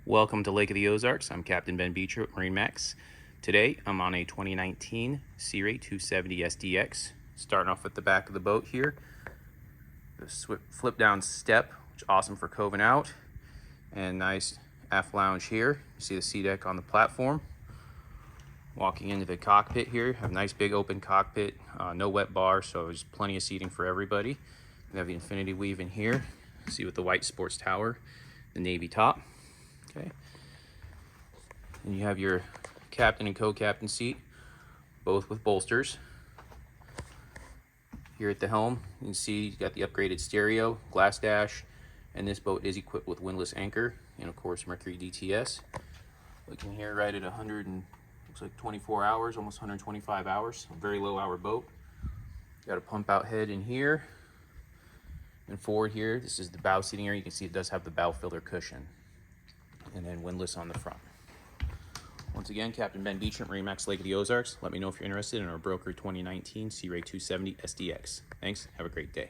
Welcome to Lake of the Ozarks. I'm Captain Ben Beecher at MarineMax. Today I'm on a 2019 Sea Ray 270 SDX. Starting off at the back of the boat here. The flip down step, which is awesome for coving out. And nice aft lounge here. You see the sea deck on the platform. Walking into the cockpit here, have a nice big open cockpit, no wet bar, so there's plenty of seating for everybody. We have the infinity weave in here. See with the white sports tower, the navy top. Okay. And you have your captain and co-captain seat, both with bolsters. Here at the helm, you can see you got the upgraded stereo, glass dash, and this boat is equipped with windlass anchor and of course Mercury DTS. Looking here right at 100 and looks like 24 hours, almost 125 hours. A very low hour boat. Got a pump out head in here. And forward here, this is the bow seating area. You can see it does have the bow filler cushion. And then windlass on the front. Once again, Captain Ben Beecher at MarineMax Lake of the Ozarks. Let me know if you're interested in our broker 2019 Sea Ray 270 SDX. Thanks. Have a great day.